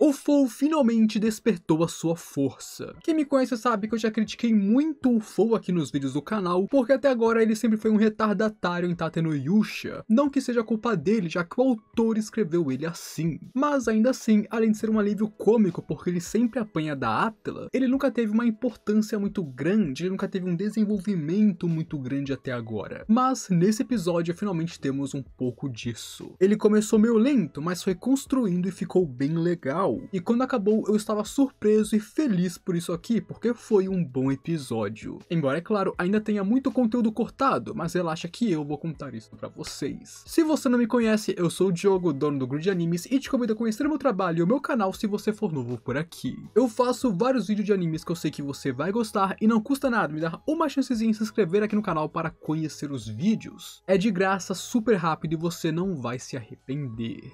O Foe finalmente despertou a sua força. Quem me conhece sabe que eu já critiquei muito o Foe aqui nos vídeos do canal, porque até agora ele sempre foi um retardatário em Tate no Yusha. Não que seja culpa dele, já que o autor escreveu ele assim. Mas ainda assim, além de ser um alívio cômico porque ele sempre apanha da Atla, ele nunca teve uma importância muito grande, ele nunca teve um desenvolvimento muito grande até agora. Mas nesse episódio finalmente temos um pouco disso. Ele começou meio lento, mas foi construindo e ficou bem legal. E quando acabou eu estava surpreso e feliz por isso aqui, porque foi um bom episódio. Embora, é claro, ainda tenha muito conteúdo cortado, mas relaxa que eu vou contar isso pra vocês. Se você não me conhece, eu sou o Diogo, dono do Grid Animes, e te convido a conhecer meu trabalho e o meu canal se você for novo por aqui. Eu faço vários vídeos de animes que eu sei que você vai gostar e não custa nada me dar uma chancezinha em se inscrever aqui no canal para conhecer os vídeos. É de graça, super rápido e você não vai se arrepender.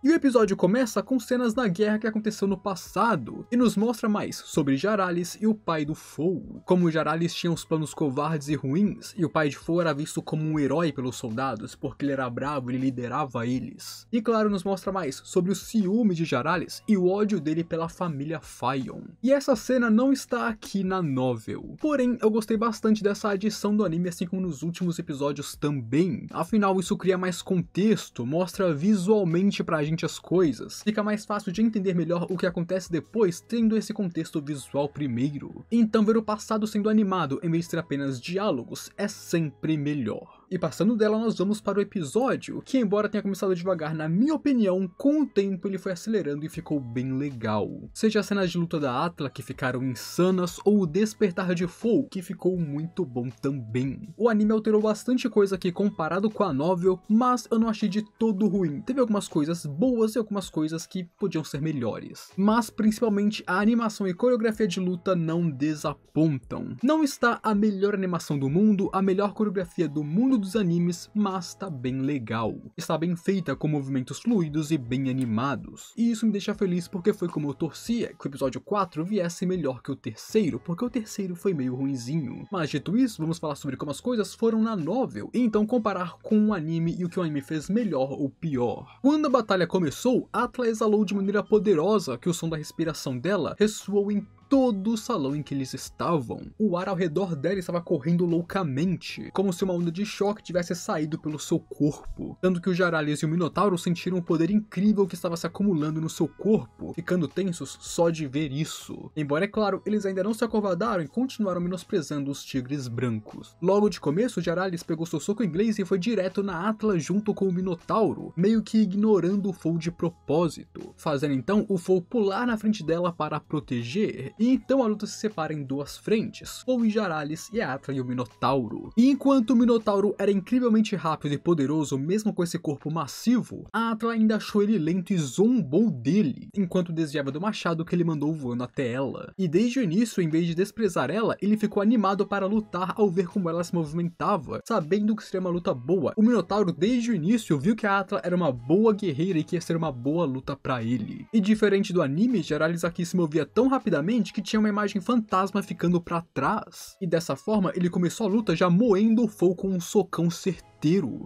E o episódio começa com cenas na guerra que aconteceu no passado, e nos mostra mais sobre Jaralis e o pai do Foe. Como Jaralis tinha os planos covardes e ruins, e o pai de Foe era visto como um herói pelos soldados, porque ele era bravo e ele liderava eles. E claro, nos mostra mais sobre o ciúme de Jaralis e o ódio dele pela família Phaeon. E essa cena não está aqui na novel. Porém, eu gostei bastante dessa adição do anime, assim como nos últimos episódios também. Afinal, isso cria mais contexto, mostra visualmente pra gente as coisas, fica mais fácil de entender melhor o que acontece depois tendo esse contexto visual primeiro. Então ver o passado sendo animado em vez de ter apenas diálogos é sempre melhor. E passando dela nós vamos para o episódio, que embora tenha começado devagar na minha opinião, com o tempo ele foi acelerando e ficou bem legal. Seja as cenas de luta da Atla que ficaram insanas, ou o despertar de Foe que ficou muito bom também. O anime alterou bastante coisa aqui comparado com a novel, mas eu não achei de todo ruim. Teve algumas coisas boas e algumas coisas que podiam ser melhores. Mas principalmente a animação e coreografia de luta não desapontam. Não está a melhor animação do mundo, a melhor coreografia do mundo dos animes, mas tá bem legal. Está bem feita com movimentos fluidos e bem animados. E isso me deixa feliz porque foi como eu torcia que o episódio 4 viesse melhor que o terceiro, porque o terceiro foi meio ruinzinho. Mas dito isso, vamos falar sobre como as coisas foram na novel, e então comparar com o anime e o que o anime fez melhor ou pior. Quando a batalha começou, Atla exalou de maneira poderosa que o som da respiração dela ressoou em todo o salão em que eles estavam. O ar ao redor dela estava correndo loucamente, como se uma onda de choque tivesse saído pelo seu corpo. Tanto que o Jaralis e o Minotauro sentiram o poder incrível que estava se acumulando no seu corpo, ficando tensos só de ver isso. Embora, é claro, eles ainda não se acovardaram e continuaram menosprezando os tigres brancos. Logo de começo, o Jaralis pegou seu soco inglês e foi direto na Atla junto com o Minotauro, meio que ignorando o Foe de propósito, fazendo então o Foe pular na frente dela para proteger. E então a luta se separa em duas frentes, Foe e Jaralis e a Atla e o Minotauro. E enquanto o Minotauro era incrivelmente rápido e poderoso mesmo com esse corpo massivo, a Atla ainda achou ele lento e zombou dele, enquanto desviava do machado que ele mandou voando até ela. E desde o início, em vez de desprezar ela, ele ficou animado para lutar ao ver como ela se movimentava, sabendo que seria uma luta boa. O Minotauro desde o início viu que a Atla era uma boa guerreira e que ia ser uma boa luta para ele. E diferente do anime, Jaralis aqui se movia tão rapidamente que tinha uma imagem fantasma ficando para trás. E dessa forma ele começou a luta já moendo o Foe com um socão certeiro.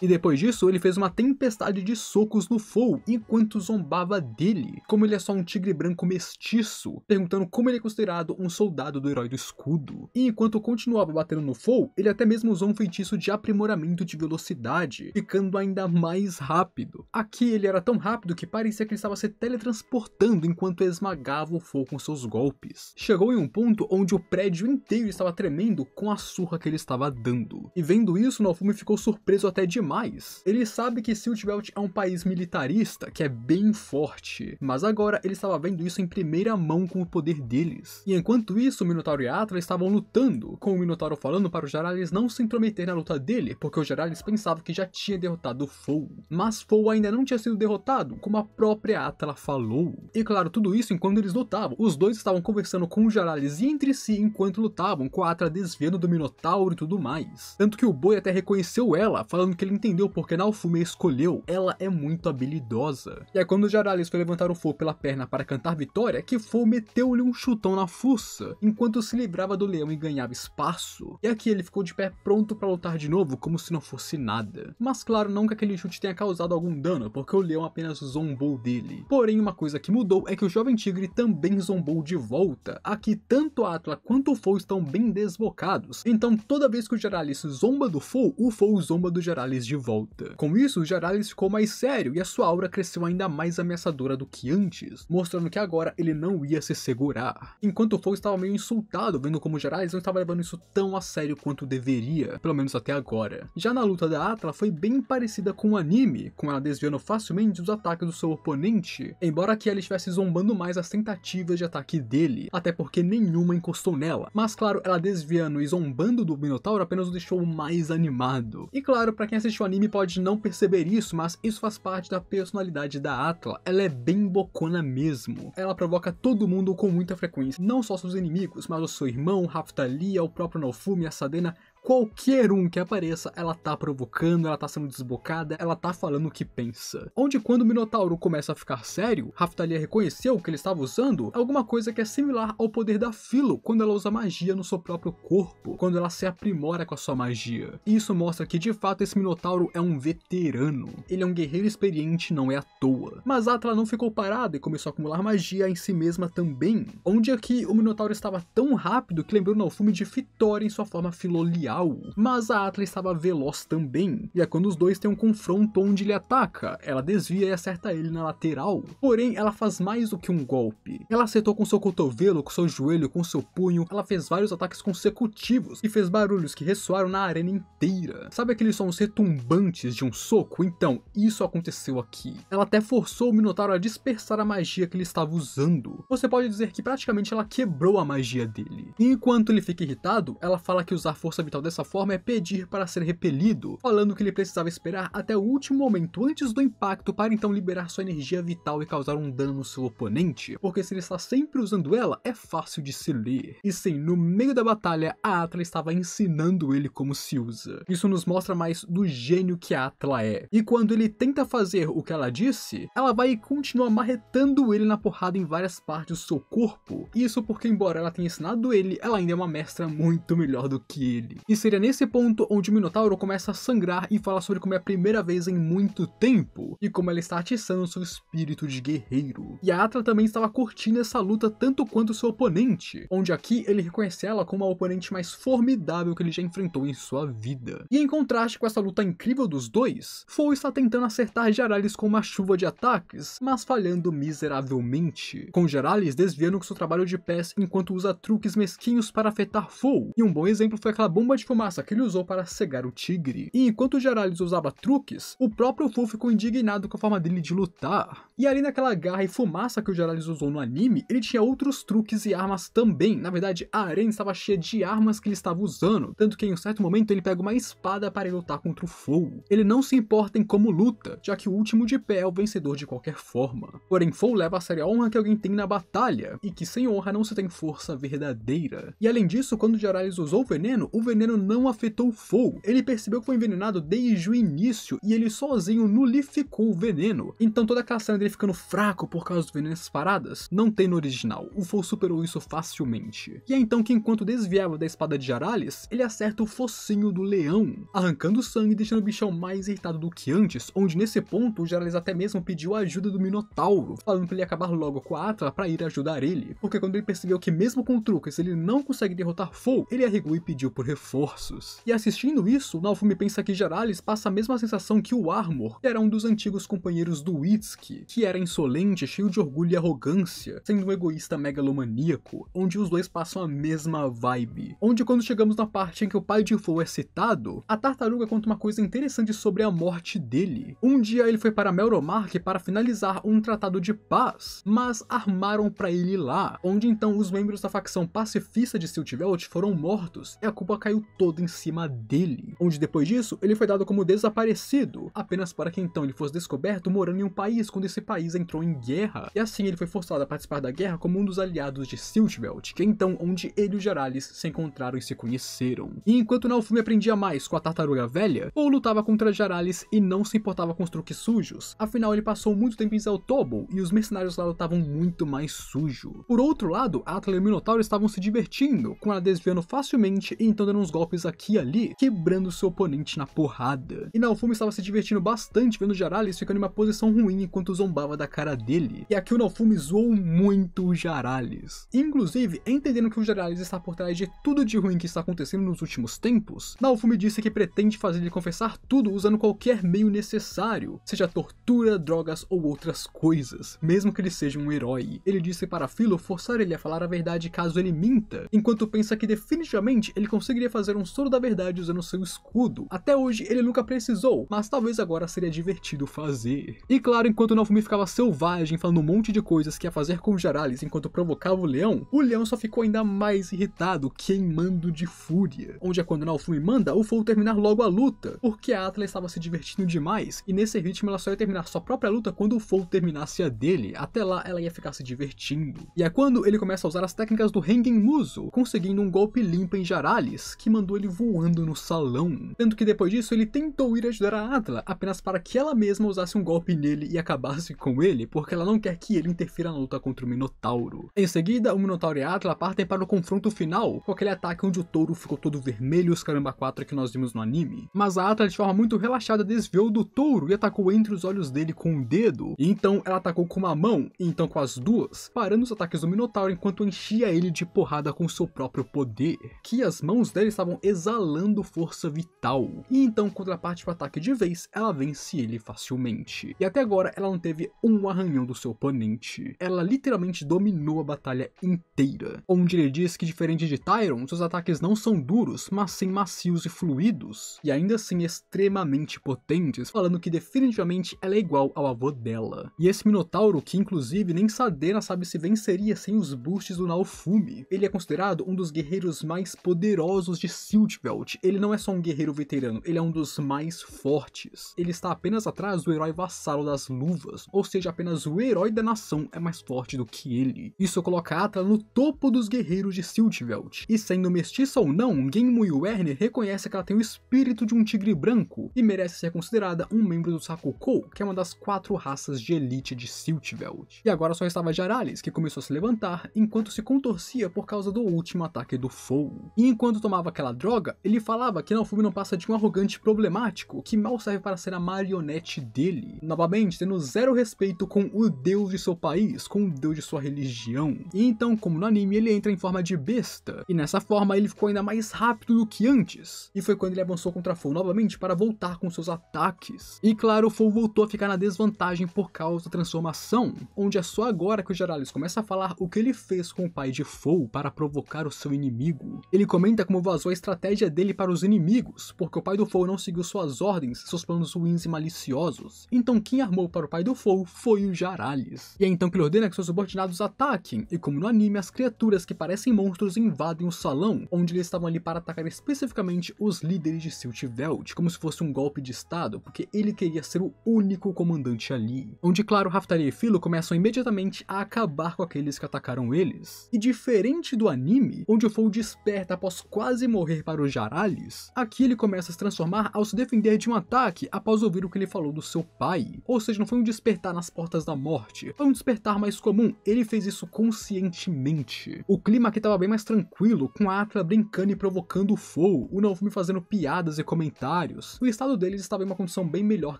E depois disso ele fez uma tempestade de socos no Foe enquanto zombava dele, como ele é só um tigre branco mestiço, perguntando como ele é considerado um soldado do herói do escudo. E enquanto continuava batendo no Foe, ele até mesmo usou um feitiço de aprimoramento de velocidade, ficando ainda mais rápido. Aqui ele era tão rápido que parecia que ele estava se teletransportando enquanto esmagava o Foe com seus golpes. Chegou em um ponto onde o prédio inteiro estava tremendo com a surra que ele estava dando. E vendo isso, Naofumi ficou surpreso até demais. Ele sabe que Siltbelt é um país militarista que é bem forte, mas agora ele estava vendo isso em primeira mão com o poder deles. E enquanto isso, o Minotauro e a Atla estavam lutando, com o Minotauro falando para o Jaralis não se intrometer na luta dele, porque o Jaralis pensava que já tinha derrotado o Foe. Mas Foe ainda não tinha sido derrotado, como a própria Atla falou. E claro, tudo isso enquanto eles lutavam. Os dois estavam conversando com o Jaralis e entre si enquanto lutavam, com a Atla desviando do Minotauro e tudo mais. Tanto que o boi até reconheceu ela, falando que ele entendeu porque Naofumi a escolheu, ela é muito habilidosa. E aí quando Jaralis foi levantar o Fou pela perna para cantar vitória, que Fou meteu-lhe um chutão na fuça, enquanto se livrava do leão e ganhava espaço. E aqui ele ficou de pé pronto para lutar de novo, como se não fosse nada. Mas claro, não que aquele chute tenha causado algum dano, porque o leão apenas zombou dele. Porém, uma coisa que mudou é que o jovem tigre também zombou de volta. Aqui tanto a Atla quanto o Fou estão bem desbocados, então toda vez que o Jaralis zomba do Fou, o Fou zomba do Jaralis de volta. Com isso, o Jaralis ficou mais sério e a sua aura cresceu ainda mais ameaçadora do que antes, mostrando que agora ele não ia se segurar. Enquanto o Fou estava meio insultado, vendo como o Jaralis não estava levando isso tão a sério quanto deveria, pelo menos até agora. Já na luta da Atla foi bem parecida com o anime, com ela desviando facilmente dos ataques do seu oponente, embora aqui ela estivesse zombando mais as tentativas de ataque dele, até porque nenhuma encostou nela. Mas claro, ela desviando e zombando do Minotauro apenas o deixou mais animado. E claro, pra quem assistiu o anime pode não perceber isso, mas isso faz parte da personalidade da Atla. Ela é bem bocona mesmo. Ela provoca todo mundo com muita frequência, não só seus inimigos, mas o seu irmão, Raphtalia, o próprio Naofumi, a Sadena. Qualquer um que apareça, ela tá provocando, ela tá sendo desbocada, ela tá falando o que pensa. Onde quando o Minotauro começa a ficar sério, Raphtalia reconheceu que ele estava usando alguma coisa que é similar ao poder da Philo, quando ela usa magia no seu próprio corpo, quando ela se aprimora com a sua magia. E isso mostra que de fato esse Minotauro é um veterano. Ele é um guerreiro experiente, não é à toa. Mas Atla não ficou parada e começou a acumular magia em si mesma também, onde aqui o Minotauro estava tão rápido que lembrou Naofumi de Fitória em sua forma filolial. Mas a Atla estava veloz também, e é quando os dois têm um confronto onde ele ataca, ela desvia e acerta ele na lateral. Porém, ela faz mais do que um golpe. Ela acertou com seu cotovelo, com seu joelho, com seu punho, ela fez vários ataques consecutivos e fez barulhos que ressoaram na arena inteira. Sabe aqueles sons retumbantes de um soco? Então, isso aconteceu aqui. Ela até forçou o Minotauro a dispersar a magia que ele estava usando. Você pode dizer que praticamente ela quebrou a magia dele. E enquanto ele fica irritado, ela fala que usar força vital dessa forma é pedir para ser repelido, falando que ele precisava esperar até o último momento antes do impacto para então liberar sua energia vital e causar um dano no seu oponente, porque se ele está sempre usando ela, é fácil de se ler. E sim, no meio da batalha, a Atla estava ensinando ele como se usa. Isso nos mostra mais do gênio que a Atla é. E quando ele tenta fazer o que ela disse, ela vai e continua marretando ele na porrada em várias partes do seu corpo. Isso porque, embora ela tenha ensinado ele, ela ainda é uma mestra muito melhor do que ele. E seria nesse ponto onde o Minotauro começa a sangrar e fala sobre como é a primeira vez em muito tempo, e como ela está atiçando seu espírito de guerreiro. E a Atla também estava curtindo essa luta tanto quanto seu oponente, onde aqui ele reconhece ela como a oponente mais formidável que ele já enfrentou em sua vida. E em contraste com essa luta incrível dos dois, Fou está tentando acertar Jaralis com uma chuva de ataques, mas falhando miseravelmente, com Jaralis desviando com seu trabalho de pés enquanto usa truques mesquinhos para afetar Fou. E um bom exemplo foi aquela bomba de fumaça que ele usou para cegar o tigre. E enquanto o Jaralis usava truques, o próprio Fou ficou indignado com a forma dele de lutar. E ali naquela garra e fumaça que o Jaralis usou no anime, ele tinha outros truques e armas também. Na verdade, a arena estava cheia de armas que ele estava usando, tanto que em um certo momento ele pega uma espada para ir lutar contra o Fou. Ele não se importa em como luta, já que o último de pé é o vencedor de qualquer forma. Porém, Fou leva a sério a honra que alguém tem na batalha, e que sem honra não se tem força verdadeira. E além disso, quando o Jaralis usou o veneno não afetou Fou. Ele percebeu que foi envenenado desde o início e ele sozinho nulificou o veneno. Então toda aquela cena dele ficando fraco por causa do veneno nessas paradas não tem no original. O Fou superou isso facilmente. E é então que enquanto desviava da espada de Jaralis, ele acerta o focinho do leão, arrancando sangue e deixando o bichão mais irritado do que antes, onde nesse ponto o Jaralis até mesmo pediu a ajuda do Minotauro, falando para ele acabar logo com a Atla para ir ajudar ele, porque quando ele percebeu que mesmo com truques ele não consegue derrotar Fou, ele arregou e pediu por reforços. E assistindo isso, Naofumi pensa que Jaralis passa a mesma sensação que o Armor, que era um dos antigos companheiros do Itsuki, que era insolente, cheio de orgulho e arrogância, sendo um egoísta megalomaníaco, onde os dois passam a mesma vibe. Onde quando chegamos na parte em que o pai de Fou é citado, a tartaruga conta uma coisa interessante sobre a morte dele. Um dia ele foi para Melromark para finalizar um tratado de paz, mas armaram para ele lá, onde então os membros da facção pacifista de Siltveld foram mortos, e a culpa caiu todo em cima dele, onde depois disso ele foi dado como desaparecido, apenas para que então ele fosse descoberto morando em um país quando esse país entrou em guerra, e assim ele foi forçado a participar da guerra como um dos aliados de Siltveld, que é então onde ele e o Jaralis se encontraram e se conheceram. E enquanto Naofumi aprendia mais com a tartaruga velha, Paul lutava contra Jaralis e não se importava com os truques sujos, afinal ele passou muito tempo em Zeltobel e os mercenários lá lutavam muito mais sujo. Por outro lado, Atla e o Minotauro estavam se divertindo, com ela desviando facilmente e então dando uns golpes aqui e ali, quebrando seu oponente na porrada. E Naofumi estava se divertindo bastante vendo Jaralis ficando em uma posição ruim enquanto zombava da cara dele. E aqui o Naofumi zoou muito o Jaralis. Inclusive, entendendo que o Jaralis está por trás de tudo de ruim que está acontecendo nos últimos tempos, Naofumi disse que pretende fazer ele confessar tudo usando qualquer meio necessário, seja tortura, drogas ou outras coisas, mesmo que ele seja um herói. Ele disse para Philo forçar ele a falar a verdade caso ele minta, enquanto pensa que definitivamente ele conseguiria fazer um soro da verdade usando seu escudo. Até hoje ele nunca precisou, mas talvez agora seria divertido fazer. E claro, enquanto Naofumi ficava selvagem falando um monte de coisas que ia fazer com o Jaralis enquanto provocava o leão só ficou ainda mais irritado, queimando de fúria. Onde é quando Naofumi manda o Foal terminar logo a luta, porque a Atla estava se divertindo demais, e nesse ritmo ela só ia terminar sua própria luta quando o Foal terminasse a dele, até lá ela ia ficar se divertindo. E é quando ele começa a usar as técnicas do Hengen Muso, conseguindo um golpe limpo em Jaralis, que mandou ele voando no salão. Tanto que depois disso ele tentou ir ajudar a Atla, apenas para que ela mesma usasse um golpe nele e acabasse com ele, porque ela não quer que ele interfira na luta contra o Minotauro. Em seguida, o Minotauro e a Atla partem para o confronto final, com aquele ataque onde o touro ficou todo vermelho e os caramba 4 que nós vimos no anime. Mas a Atla de forma muito relaxada desviou do touro e atacou entre os olhos dele com um dedo, e então ela atacou com uma mão, e então com as duas, parando os ataques do Minotauro enquanto enchia ele de porrada com seu próprio poder, que as mãos dele estavam exalando força vital. E então, quando ela parte para o ataque de vez, ela vence ele facilmente. E até agora ela não teve um arranhão do seu oponente. Ela literalmente dominou a batalha inteira, onde ele diz que diferente de Tyron, seus ataques não são duros, mas sim macios e fluidos, e ainda assim extremamente potentes, falando que definitivamente ela é igual ao avô dela. E esse Minotauro, que inclusive nem Sadena sabe se venceria sem os boosts do Naofumi, ele é considerado um dos guerreiros mais poderosos de Siltveld. Ele não é só um guerreiro veterano, ele é um dos mais fortes. Ele está apenas atrás do herói vassalo das luvas, ou seja, apenas o herói da nação é mais forte do que ele. Isso coloca a Atla no topo dos guerreiros de Siltveld. E sendo mestiça ou não, Genmu e Werner reconhecem que ela tem o espírito de um tigre branco e merece ser considerada um membro do Sakukou, que é uma das 4 raças de elite de Siltveld. E agora só estava Jaralis, que começou a se levantar enquanto se contorcia por causa do último ataque do Foal. E enquanto tomava aquela droga, ele falava que Naofumi não passa de um arrogante problemático que mal serve para ser a marionete dele, novamente tendo zero respeito com o deus de seu país, com o deus de sua religião. E então, como no anime, ele entra em forma de besta, e nessa forma ele ficou ainda mais rápido do que antes, e foi quando ele avançou contra Foal novamente para voltar com seus ataques. E claro, Foal voltou a ficar na desvantagem por causa da transformação, onde é só agora que o Jaralis começa a falar o que ele fez com o pai de Foal para provocar o seu inimigo. Ele comenta como vazou a estratégia dele para os inimigos, porque o pai do Foal não seguiu suas ordens, seus planos ruins e maliciosos. Então quem armou para o pai do Foal foi o Jaralis. E é então que ele ordena que seus subordinados ataquem, e como no anime, as criaturas que parecem monstros invadem o salão, onde eles estavam ali para atacar especificamente os líderes de Siltveld, como se fosse um golpe de estado, porque ele queria ser o único comandante ali. Onde, claro, Raphtalia e Philo começam imediatamente a acabar com aqueles que atacaram eles. E diferente do anime, onde o Foal desperta após quase morrer para o Jaralis, aqui ele começa a se transformar ao se defender de um ataque após ouvir o que ele falou do seu pai. Ou seja, não foi um despertar nas portas da morte, foi um despertar mais comum, ele fez isso conscientemente. O clima aqui estava bem mais tranquilo, com a Atla brincando e provocando o Foal, o Naofumi fazendo piadas e comentários. O estado deles estava em uma condição bem melhor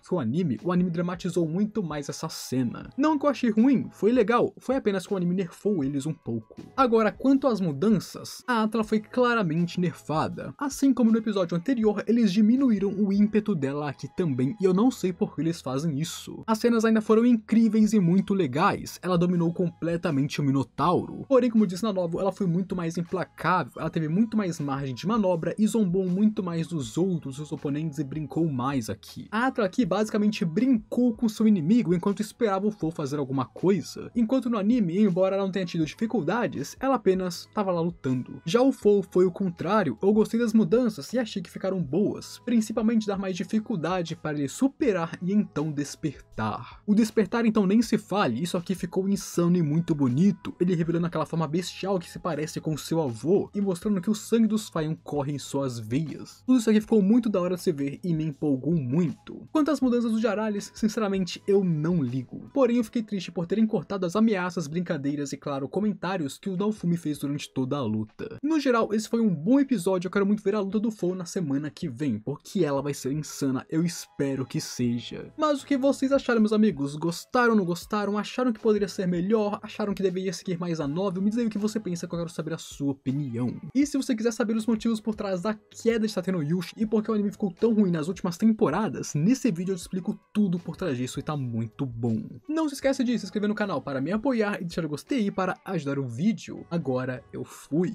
que o anime dramatizou muito mais essa cena. Não que eu achei ruim, foi legal, foi apenas que o anime nerfou eles um pouco. Agora, quanto às mudanças, a Atla foi claramente nerfada. Assim como no episódio anterior, eles diminuíram o ímpeto dela aqui também, e eu não sei por que eles fazem isso. As cenas ainda foram incríveis e muito legais, ela dominou completamente o Minotauro, porém, como disse na novel, ela foi muito mais implacável, ela teve muito mais margem de manobra e zombou muito mais dos outros, seus oponentes, e brincou mais aqui. A Atla aqui basicamente brincou com seu inimigo enquanto esperava o Foal fazer alguma coisa, enquanto no anime, embora ela não tenha tido dificuldades, ela apenas estava lá lutando. Já o Foal foi o contrário, eu gostei das mudanças e achei que ficaram boas, principalmente dar mais dificuldade para ele superar e então despertar. O despertar então nem se fale, isso aqui ficou insano e muito bonito, ele revelando aquela forma bestial que se parece com seu avô e mostrando que o sangue dos Faion corre em suas veias. Tudo isso aqui ficou muito da hora de se ver e me empolgou muito. Quanto às mudanças dos Jaralis, sinceramente eu não ligo. Porém eu fiquei triste por terem cortado as ameaças, brincadeiras e claro, comentários que o Naofumi fez durante toda a luta. No geral, esse foi um bom episódio, eu quero muito ver a luta do Foe na semana que vem, porque ela vai ser insana, eu espero que seja. Mas o que vocês acharam, meus amigos? Gostaram ou não gostaram? Acharam que poderia ser melhor? Acharam que deveria seguir mais a novel? Me diz aí o que você pensa, que eu quero saber a sua opinião. E se você quiser saber os motivos por trás da queda de Tate no Yushi e por que o anime ficou tão ruim nas últimas temporadas, nesse vídeo eu te explico tudo por trás disso e tá muito bom. Não se esqueça de se inscrever no canal para me apoiar e deixar o gostei para ajudar o vídeo. Agora eu fui.